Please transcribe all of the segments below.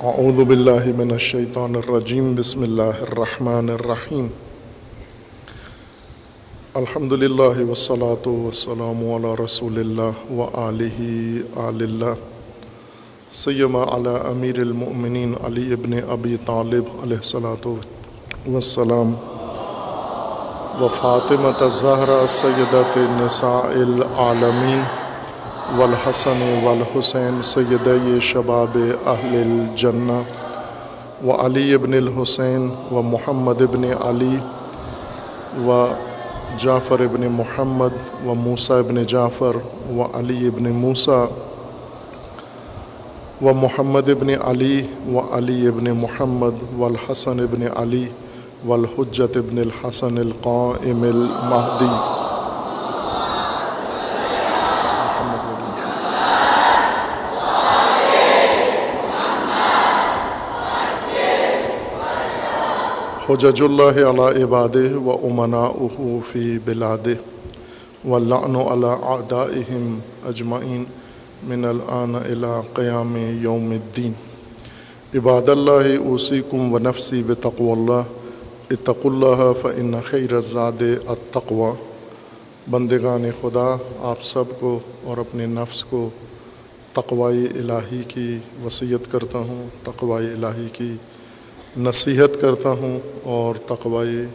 اعوذ باللہ من الشیطان الرجیم بسم اللہ الرحمن الرحیم الحمد للہ والصلاة والسلام علی رسول اللہ وآلہ آل اللہ سیما علی امیر المؤمنین علی ابن ابی طالب علیہ الصلاة والسلام وفاطمۃ الزہرا سیدۃ نساء العالمین والحسن والحسین سیدی شباب اہل الجنہ وعلی ابن الحسین ومحمد ابن علی وجعفر ابن محمد وموسیٰ ابن جعفر وعلی ابن موسیٰ ومحمد ابن علی وعلی ابن محمد والحسن ابن علی والحجۃ ابن الحسن القائم المہدی حجج اللہ علی عبادہ و امناؤہ فی بلادہ واللعن علی اعدائہم اجمعین من الآن الی قیام یوم الدین عباد اللہ اوصیکم و نفسی بتقوی اللہ اتقوا اللہ فإن خیر الزاد التقوی بندگان خدا، آپ سب کو اور اپنے نفس کو تقوی الہی کی وصیت کرتا ہوں، تقوی الہی کی نصیحت کرتا ہوں اور تقوی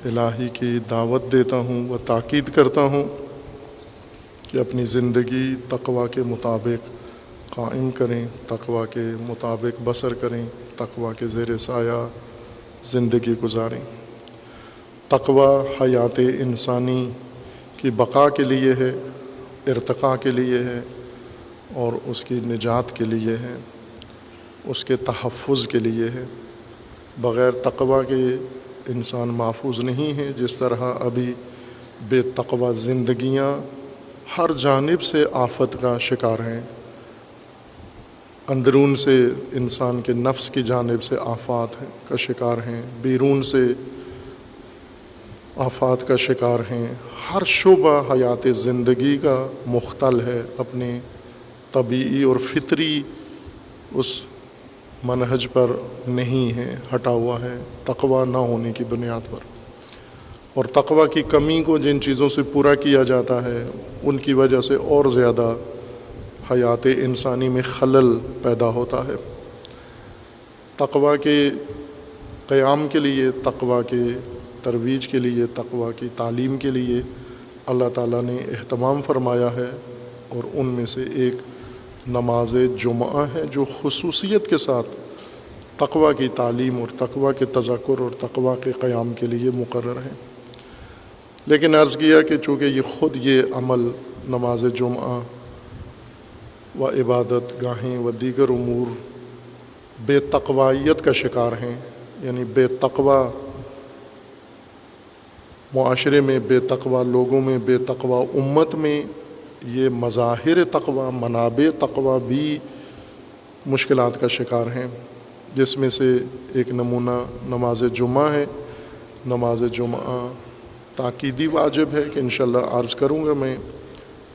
الہی کی دعوت دیتا ہوں و تاکید کرتا ہوں کہ اپنی زندگی تقوی کے مطابق قائم کریں، تقوی کے مطابق بسر کریں، تقوی کے زیر سایہ زندگی گزاریں۔ تقوی حیات انسانی کی بقا کے لیے ہے، ارتقاء کے لیے ہے اور اس کی نجات کے لیے ہے، اس کے تحفظ کے لیے ہے۔ بغیر تقوی کے انسان محفوظ نہیں ہے، جس طرح ابھی بے تقوی زندگیاں ہر جانب سے آفت کا شکار ہیں، اندرون سے انسان کے نفس کی جانب سے آفات کا شکار ہیں، بیرون سے آفات کا شکار ہیں۔ ہر شعبہ حیات زندگی کا مختل ہے، اپنے طبیعی اور فطری اس منہج پر نہیں ہے، ہٹا ہوا ہے تقوی نہ ہونے کی بنیاد پر۔ اور تقوی کی کمی کو جن چیزوں سے پورا کیا جاتا ہے ان کی وجہ سے اور زیادہ حیات انسانی میں خلل پیدا ہوتا ہے۔ تقوی کے قیام کے لیے، تقوی کے ترویج کے لیے، تقوی کی تعلیم کے لیے اللہ تعالیٰ نے اہتمام فرمایا ہے، اور ان میں سے ایک نماز جمعہ ہے، جو خصوصیت کے ساتھ تقوی کی تعلیم اور تقوی کے تذکر اور تقوی کے قیام کے لیے مقرر ہے۔ لیکن عرض کیا کہ چونکہ یہ خود یہ عمل نماز جمعہ و عبادت گاہیں و دیگر امور بے تقویت کا شکار ہیں، یعنی بے تقوی معاشرے میں، بے تقوی لوگوں میں، بے تقوی امت میں یہ مظاہر تقوی، منابع تقوی بھی مشکلات کا شکار ہیں، جس میں سے ایک نمونہ نماز جمعہ ہے۔ نماز جمعہ تاکیدی واجب ہے کہ انشاءاللہ عرض کروں گا، میں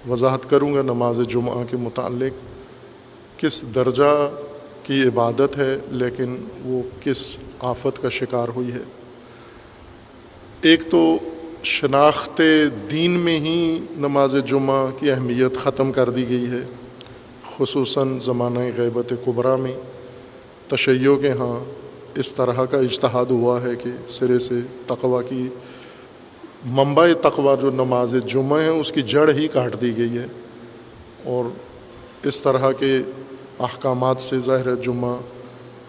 وضاحت کروں گا نماز جمعہ کے متعلق کس درجہ کی عبادت ہے، لیکن وہ کس آفت کا شکار ہوئی ہے۔ ایک تو شناخت دین میں ہی نماز جمعہ کی اہمیت ختم کر دی گئی ہے، خصوصاً زمانہ غیبت کبریٰ میں تشیع کے ہاں اس طرح کا اجتہاد ہوا ہے کہ سرے سے تقوی کی منبع تقوی جو نماز جمعہ ہے اس کی جڑ ہی کاٹ دی گئی ہے، اور اس طرح کے احکامات سے ظاہر جمعہ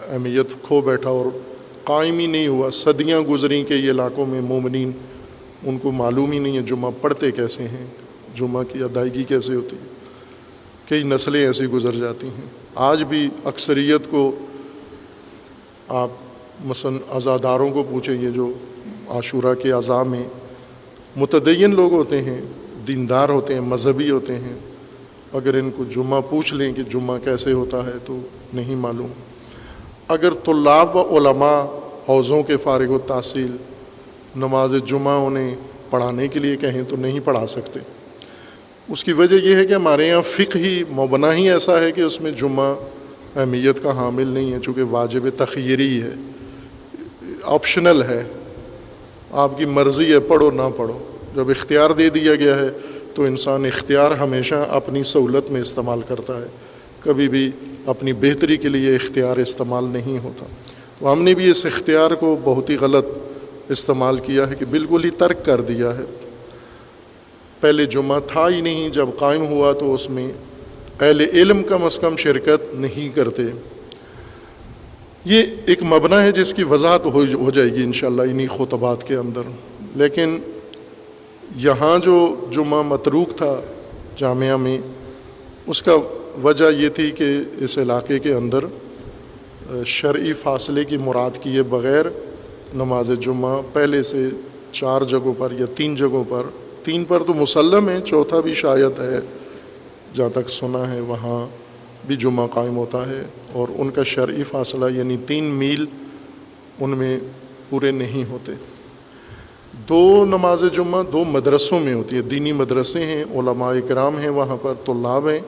اہمیت کھو بیٹھا اور قائم ہی نہیں ہوا۔ صدیاں گزریں کہ یہ علاقوں میں مومنین ان کو معلوم ہی نہیں ہے جمعہ پڑھتے کیسے ہیں، جمعہ کی ادائیگی کیسے ہوتی ہے، کئی نسلیں ایسی گزر جاتی ہیں۔ آج بھی اکثریت کو آپ مثلا عزاداروں کو پوچھیں، یہ جو عاشورہ کے عزا میں متدین لوگ ہوتے ہیں، دیندار ہوتے ہیں، مذہبی ہوتے ہیں، اگر ان کو جمعہ پوچھ لیں کہ جمعہ کیسے ہوتا ہے تو نہیں معلوم۔ اگر طلاب و علماء حوضوں کے فارغ التحصیل نماز جمعہ انہیں پڑھانے کے لیے کہیں تو نہیں پڑھا سکتے۔ اس کی وجہ یہ ہے کہ ہمارے یہاں فقہ ہی مبنا ہی ایسا ہے کہ اس میں جمعہ اہمیت کا حامل نہیں ہے، چونکہ واجب تخیری ہے، آپشنل ہے، آپ کی مرضی ہے پڑھو نہ پڑھو۔ جب اختیار دے دیا گیا ہے تو انسان اختیار ہمیشہ اپنی سہولت میں استعمال کرتا ہے، کبھی بھی اپنی بہتری کے لیے اختیار استعمال نہیں ہوتا۔ تو ہم نے بھی اس اختیار کو بہت ہی غلط استعمال کیا ہے کہ بالکل ہی ترک کر دیا ہے۔ پہلے جمعہ تھا ہی نہیں، جب قائم ہوا تو اس میں اہل علم کم از کم شرکت نہیں کرتے۔ یہ ایک مبنی ہے جس کی وضاحت ہو جائے گی انشاءاللہ انہی خطبات کے اندر، لیکن یہاں جو جمعہ متروک تھا جامعہ میں، اس کا وجہ یہ تھی کہ اس علاقے کے اندر شرعی فاصلے کی مراد کیے بغیر نماز جمعہ پہلے سے 4 جگہوں پر یا 3 جگہوں پر، 3 پر تو مسلم ہے، چوتھا بھی شاید ہے، جہاں تک سنا ہے وہاں بھی جمعہ قائم ہوتا ہے، اور ان کا شرعی فاصلہ یعنی 3 میل ان میں پورے نہیں ہوتے۔ 2 نماز جمعہ 2 مدرسوں میں ہوتی ہے، دینی مدرسے ہیں، علماء کرام ہیں وہاں پر، طلاب ہیں،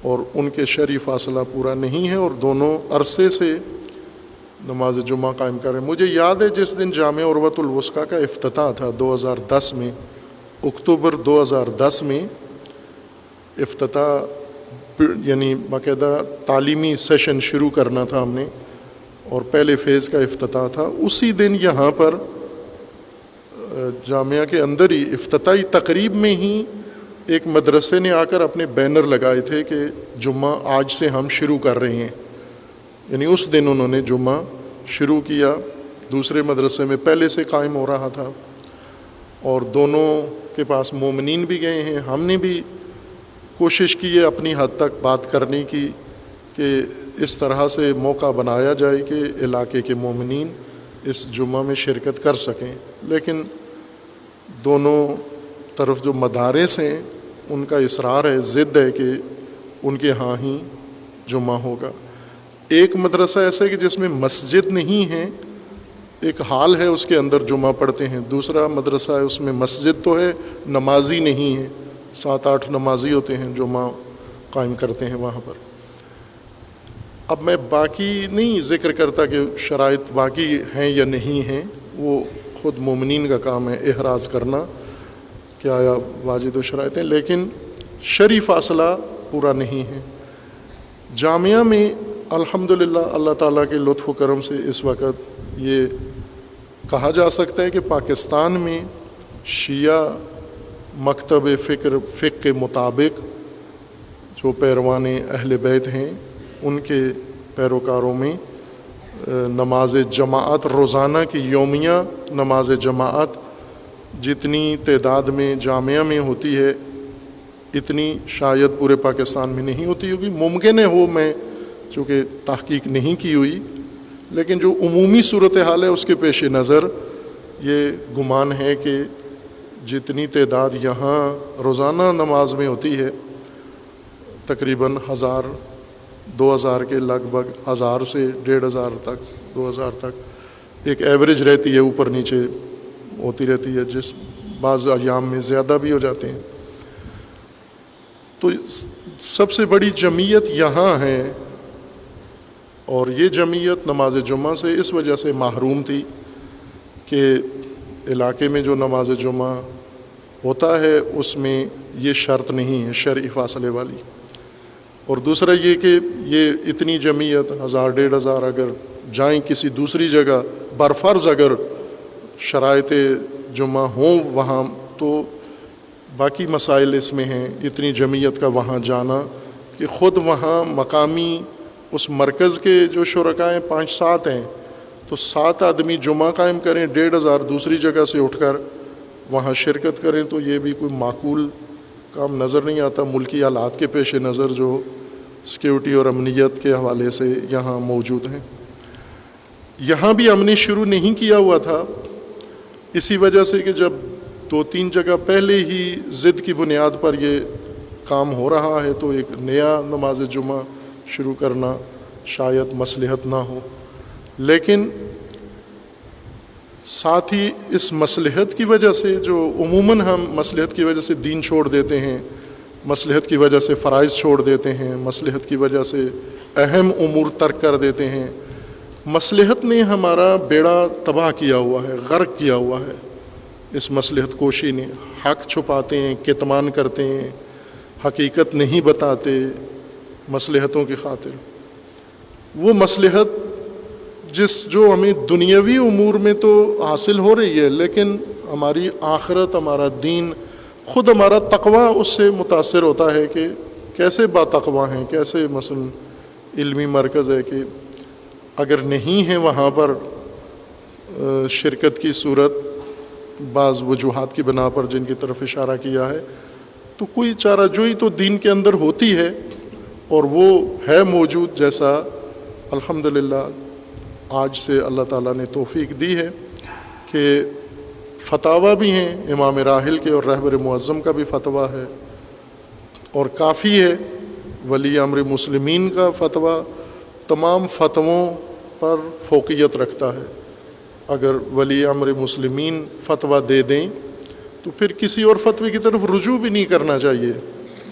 اور ان کے شرعی فاصلہ پورا نہیں ہے، اور دونوں عرصے سے نماز جمعہ قائم کر رہے ہیں۔ مجھے یاد ہے جس دن جامع عروۃ الوثقیٰ کا افتتاح تھا 2010 میں، اکتوبر 2010 میں افتتاح، یعنی باقاعدہ تعلیمی سیشن شروع کرنا تھا ہم نے، اور پہلے فیز کا افتتاح تھا۔ اسی دن یہاں پر جامعہ کے اندر ہی افتتاحی تقریب میں ہی ایک مدرسے نے آ کر اپنے بینر لگائے تھے کہ جمعہ آج سے ہم شروع کر رہے ہیں، یعنی اس دن انہوں نے جمعہ شروع کیا۔ دوسرے مدرسے میں پہلے سے قائم ہو رہا تھا، اور دونوں کے پاس مومنین بھی گئے ہیں۔ ہم نے بھی کوشش کی ہے اپنی حد تک بات کرنے کی کہ اس طرح سے موقع بنایا جائے کہ علاقے کے مومنین اس جمعہ میں شرکت کر سکیں، لیکن دونوں طرف جو مدارس ہیں ان کا اصرار ہے، ضد ہے کہ ان کے ہاں ہی جمعہ ہوگا۔ ایک مدرسہ ایسا ہے کہ جس میں مسجد نہیں ہے، ایک ہال ہے اس کے اندر جمعہ پڑھتے ہیں۔ دوسرا مدرسہ ہے اس میں مسجد تو ہے، نمازی نہیں ہے، 7-8 نمازی ہوتے ہیں جمعہ قائم کرتے ہیں وہاں پر۔ اب میں باقی نہیں ذکر کرتا کہ شرائط باقی ہیں یا نہیں ہیں، وہ خود مومنین کا کام ہے احراز کرنا کہ آیا واجد و شرائط ہیں، لیکن شرعی فاصلہ پورا نہیں ہے۔ جامعہ میں الحمدللہ اللہ تعالیٰ کے لطف و کرم سے اس وقت یہ کہا جا سکتا ہے کہ پاکستان میں شیعہ مکتب فقہ کے مطابق جو پیروان اہل بیت ہیں ان کے پیروکاروں میں نماز جماعت، روزانہ کی یومیہ نماز جماعت جتنی تعداد میں جامعہ میں ہوتی ہے اتنی شاید پورے پاکستان میں نہیں ہوتی ہوگی، ممکن ہے ہو، میں چونکہ تحقیق نہیں کی ہوئی، لیکن جو عمومی صورتحال ہے اس کے پیش نظر یہ گمان ہے کہ جتنی تعداد یہاں روزانہ نماز میں ہوتی ہے تقریباً 1000-2000 کے لگ بھگ، 1000 سے 1500 تک، 2000 تک ایک ایوریج رہتی ہے، اوپر نیچے ہوتی رہتی ہے، جس بعض ایام میں زیادہ بھی ہو جاتے ہیں۔ تو سب سے بڑی جمعیت یہاں ہے، اور یہ جمعیت نماز جمعہ سے اس وجہ سے محروم تھی کہ علاقے میں جو نماز جمعہ ہوتا ہے اس میں یہ شرط نہیں ہے شرعی فاصلے والی، اور دوسرا یہ کہ یہ اتنی جمعیت 1000-1500 اگر جائیں کسی دوسری جگہ، برفرض اگر شرائط جمعہ ہوں وہاں، تو باقی مسائل اس میں ہیں۔ اتنی جمعیت کا وہاں جانا کہ خود وہاں مقامی اس مرکز کے جو شرکاء ہیں 5-7 ہیں، تو 7 آدمی جمعہ قائم کریں، 1500 دوسری جگہ سے اٹھ کر وہاں شرکت کریں، تو یہ بھی کوئی معقول کام نظر نہیں آتا ملکی حالات کے پیش نظر جو سیکیورٹی اور امنیت کے حوالے سے یہاں موجود ہیں۔ یہاں بھی ہم نے شروع نہیں کیا ہوا تھا اسی وجہ سے کہ جب 2-3 جگہ پہلے ہی ضد کی بنیاد پر یہ کام ہو رہا ہے تو ایک نیا نماز جمعہ شروع کرنا شاید مصلحت نہ ہو، لیکن ساتھ ہی اس مصلحت کی وجہ سے جو عموماً ہم مصلحت کی وجہ سے دین چھوڑ دیتے ہیں مصلحت کی وجہ سے فرائض چھوڑ دیتے ہیں، مصلحت کی وجہ سے اہم امور ترک کر دیتے ہیں۔ مصلحت نے ہمارا بیڑا تباہ کیا ہوا ہے، غرق کیا ہوا ہے۔ اس مصلحت کوشی نے حق چھپاتے ہیں، کتمان کرتے ہیں، حقیقت نہیں بتاتے مصلحتوں کی خاطر۔ وہ مصلحت جو ہمیں دنیاوی امور میں تو حاصل ہو رہی ہے، لیکن ہماری آخرت، ہمارا دین، خود ہمارا تقویٰ اس سے متاثر ہوتا ہے کہ کیسے با تقویٰ ہیں، کیسے مثلا علمی مرکز ہے کہ اگر نہیں ہے وہاں پر شرکت کی صورت بعض وجوہات کی بنا پر جن کی طرف اشارہ کیا ہے، تو کوئی چارہ جوئی تو دین کے اندر ہوتی ہے، اور وہ ہے موجود، جیسا الحمدللہ آج سے اللہ تعالیٰ نے توفیق دی ہے کہ فتاویٰ بھی ہیں، امام راحل کے اور رہبر معظم کا بھی فتویٰ ہے، اور کافی ہے ولی امر مسلمین کا فتویٰ تمام فتووں پر فوقیت رکھتا ہے۔ اگر ولی امر مسلمین فتویٰ دے دیں تو پھر کسی اور فتوے کی طرف رجوع بھی نہیں کرنا چاہیے،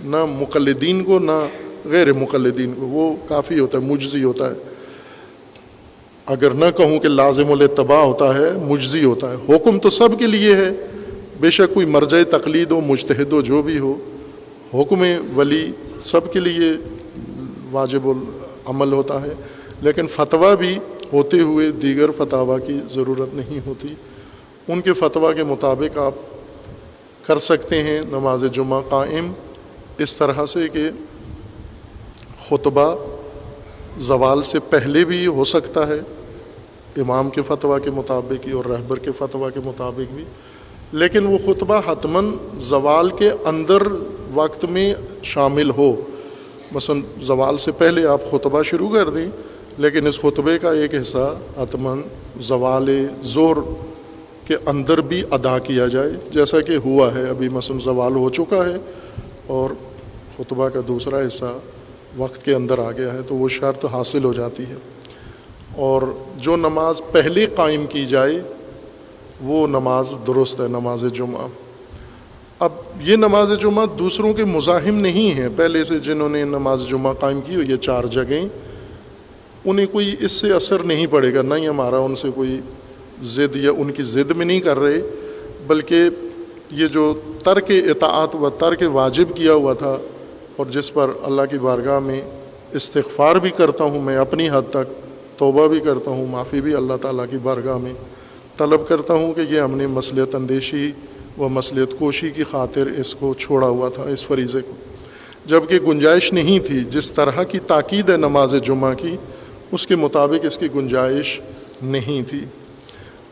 نہ مقلدین کو نہ غیر مقلدین کو، وہ کافی ہوتا ہے، مجزی ہوتا ہے۔ اگر نہ کہوں کہ لازم الاتباع ہوتا ہے، مجزی ہوتا ہے۔ حکم تو سب کے لیے ہے، بے شک کوئی مرجع تقلید ہو، مجتہد ہو، جو بھی ہو، حکم ولی سب کے لیے واجب العمل ہوتا ہے، لیکن فتویٰ بھی ہوتے ہوئے دیگر فتاویٰ کی ضرورت نہیں ہوتی۔ ان کے فتویٰ کے مطابق آپ کر سکتے ہیں نماز جمعہ قائم اس طرح سے کہ خطبہ زوال سے پہلے بھی ہو سکتا ہے امام کے فتویٰ کے مطابق ہی اور رہبر کے فتویٰ کے مطابق بھی، لیکن وہ خطبہ حتماً زوال کے اندر وقت میں شامل ہو۔ مثلا زوال سے پہلے آپ خطبہ شروع کر دیں، لیکن اس خطبے کا ایک حصہ حتماً زوال ظہر کے اندر بھی ادا کیا جائے، جیسا کہ ہوا ہے۔ ابھی مثلا زوال ہو چکا ہے اور خطبہ کا دوسرا حصہ وقت کے اندر آ گیا ہے، تو وہ شرط حاصل ہو جاتی ہے۔ اور جو نماز پہلے قائم کی جائے وہ نماز درست ہے، نماز جمعہ۔ اب یہ نماز جمعہ دوسروں کے مزاحم نہیں ہیں، پہلے سے جنہوں نے نماز جمعہ قائم کی ہو، یہ 4 جگہیں، انہیں کوئی اس سے اثر نہیں پڑے گا، نہ ہی ہمارا ان سے کوئی ضد یا ان کی ضد میں نہیں کر رہے، بلکہ یہ جو ترک اطاعت و ترک واجب کیا ہوا تھا اور جس پر اللہ کی بارگاہ میں استغفار بھی کرتا ہوں، میں اپنی حد تک توبہ بھی کرتا ہوں، معافی بھی اللہ تعالیٰ کی بارگاہ میں طلب کرتا ہوں کہ یہ ہم نے مصلحت اندیشی و مصلحت کوشی کی خاطر اس کو چھوڑا ہوا تھا، اس فریضے کو، جبکہ گنجائش نہیں تھی۔ جس طرح کی تاکید ہے نماز جمعہ کی، اس کے مطابق اس کی گنجائش نہیں تھی۔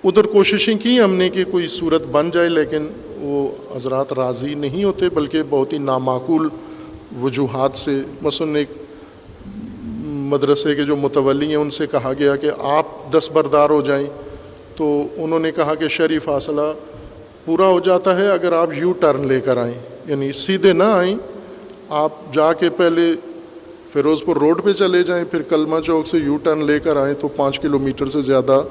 ادھر کوششیں کی ہم نے کہ کوئی صورت بن جائے، لیکن وہ حضرات راضی نہیں ہوتے، بلکہ بہت ہی نامعقول وجوہات سے۔ مثلاً ایک مدرسے کے جو متولی ہیں ان سے کہا گیا کہ آپ دستبردار ہو جائیں، تو انہوں نے کہا کہ شرعی فاصلہ پورا ہو جاتا ہے اگر آپ یو ٹرن لے کر آئیں، یعنی سیدھے نہ آئیں، آپ جا کے پہلے فیروز پور روڈ پہ چلے جائیں، پھر کلمہ چوک سے یو ٹرن لے کر آئیں، تو 5 کلومیٹر سے زیادہ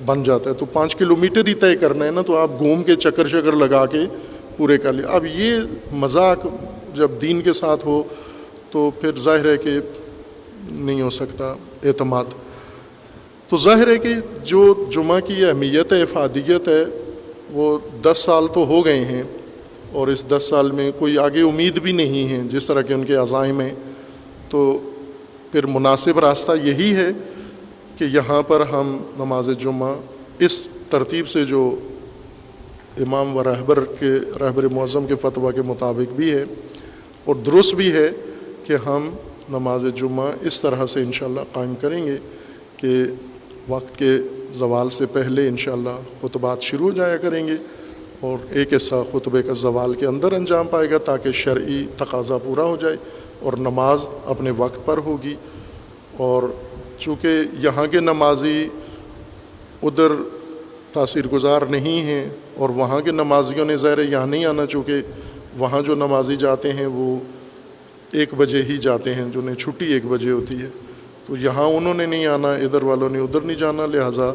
بن جاتا ہے۔ تو 5 کلومیٹر ہی طے کرنا ہے نا، تو آپ گھوم کے چکر لگا کے پورے کر لیں۔ اب یہ مذاق جب دین کے ساتھ ہو تو پھر ظاہر ہے کہ نہیں ہو سکتا اعتماد۔ تو ظاہر ہے کہ جو جمعہ کی اہمیت ہے، افادیت ہے، وہ 10 سال تو ہو گئے ہیں، اور اس 10 سال میں کوئی آگے امید بھی نہیں ہے جس طرح کے ان کے عزائم ہیں۔ تو پھر مناسب راستہ یہی ہے کہ یہاں پر ہم نماز جمعہ اس ترتیب سے جو امام و رہبر معظم کے فتویٰ کے مطابق بھی ہے اور درست بھی ہے کہ ہم نماز جمعہ اس طرح سے انشاءاللہ قائم کریں گے کہ وقت کے زوال سے پہلے انشاءاللہ خطبات شروع ہو جایا کریں گے، اور ایک حصہ خطبے کا زوال کے اندر انجام پائے گا تاکہ شرعی تقاضا پورا ہو جائے اور نماز اپنے وقت پر ہوگی۔ اور چونکہ یہاں کے نمازی ادھر تاثیر گزار نہیں ہیں، اور وہاں کے نمازیوں نے ظاہر یہاں نہیں آنا، چونکہ وہاں جو نمازی جاتے ہیں وہ 1 بجے ہی جاتے ہیں، جنہیں چھٹی 1 بجے ہوتی ہے، تو یہاں انہوں نے نہیں آنا، ادھر والوں نے ادھر نہیں جانا، لہٰذا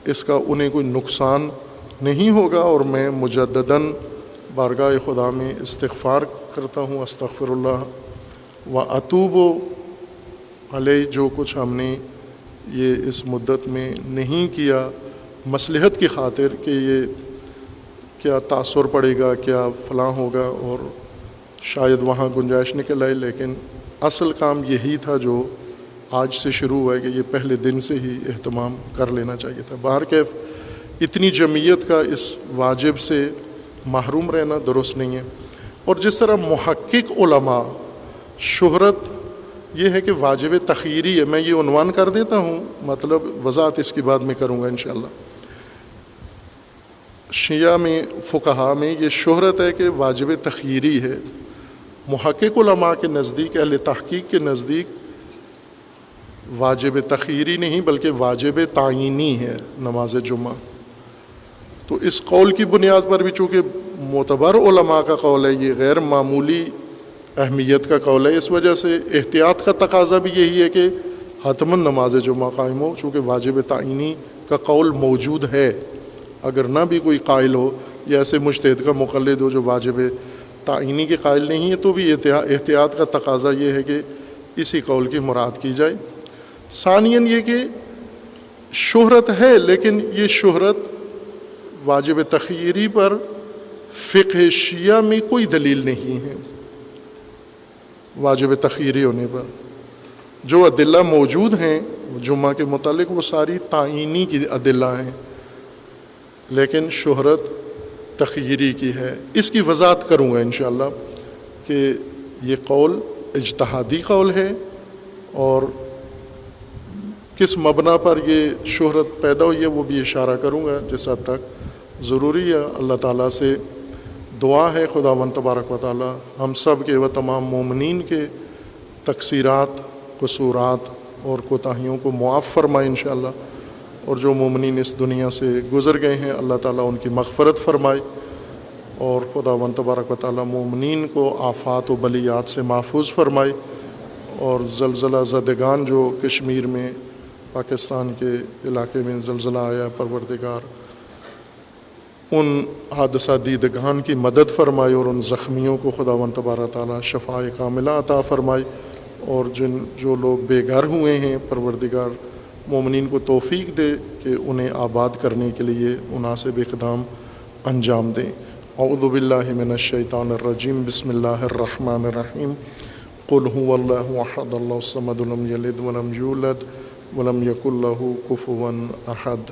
اس کا انہیں کوئی نقصان نہیں ہوگا۔ اور میں مجدداً بارگاہ خدا میں استغفار کرتا ہوں استغفر اللہ و اتوب علیہ، جو کچھ ہم نے یہ اس مدت میں نہیں کیا مصلحت کی خاطر کہ یہ کیا تاثر پڑے گا، کیا فلاں ہوگا، اور شاید وہاں گنجائش نکل آئے، لیکن اصل کام یہی تھا جو آج سے شروع ہوا ہے کہ یہ پہلے دن سے ہی اہتمام کر لینا چاہیے تھا۔ بہرکیف اتنی جمعیت کا اس واجب سے محروم رہنا درست نہیں ہے۔ اور جس طرح محقق علماء شہرت یہ ہے کہ واجب تخییری ہے، میں یہ عنوان کر دیتا ہوں، مطلب وضاحت اس کی بعد میں کروں گا انشاءاللہ۔ شیعہ میں فقہا میں یہ شہرت ہے کہ واجب تخییری ہے، محقق علماء کے نزدیک، اہل تحقیق کے نزدیک واجب تخییری نہیں بلکہ واجب تعینی ہے نماز جمعہ۔ تو اس قول کی بنیاد پر بھی چونکہ معتبر علماء کا قول ہے، یہ غیر معمولی اہمیت کا قول ہے، اس وجہ سے احتیاط کا تقاضا بھی یہی ہے کہ حتماً نماز جمعہ قائم ہو، چونکہ واجب تعینی کا قول موجود ہے۔ اگر نہ بھی کوئی قائل ہو یا ایسے مجتہد کا مقلد ہو جو واجب تعینی کے قائل نہیں ہے، تو بھی احتیاط کا تقاضا یہ ہے کہ اسی قول کی مراد کی جائے۔ ثانیاً یہ کہ شہرت ہے، لیکن یہ شہرت واجب تخییری پر فقہ شیعہ میں کوئی دلیل نہیں ہے۔ واجب تخییری ہونے پر جو ادلہ موجود ہیں جمعہ کے متعلق وہ ساری تعینی کی ادلہ ہیں، لیکن شہرت تخییری کی ہے۔ اس کی وضاحت کروں گا انشاءاللہ کہ یہ قول اجتہادی قول ہے اور کس مبنا پر یہ شہرت پیدا ہوئی ہے وہ بھی اشارہ کروں گا جس حد تک ضروری ہے۔ اللہ تعالیٰ سے دعا ہے خداوند تبارک و تعالیٰ ہم سب کے و تمام مومنین کے تقصیرات، قصورات اور کوتاہیوں کو معاف فرمائے انشاءاللہ، اور جو مومنین اس دنیا سے گزر گئے ہیں اللہ تعالیٰ ان کی مغفرت فرمائے، اور خداوند تبارک و تعالیٰ مومنین کو آفات و بلیات سے محفوظ فرمائے، اور زلزلہ زدگان جو کشمیر میں پاکستان کے علاقے میں زلزلہ آیا پروردگار ان حادثہ دیدگان کی مدد فرمائے، اور ان زخمیوں کو خداوند تبارک تعالیٰ شفاء کاملہ عطا فرمائے، اور جو لوگ بے گھر ہوئے ہیں پروردگار مومنین کو توفیق دے کہ انہیں آباد کرنے کے لیے مناسب اقدام انجام دیں۔ اعوذ باللہ من الشیطان الرجیم، بسم اللہ الرحمن الرحیم، قل هو اللہ احد اللہ الصمد لم یلد ولم یولد ولم یکن لہ کفوا احد۔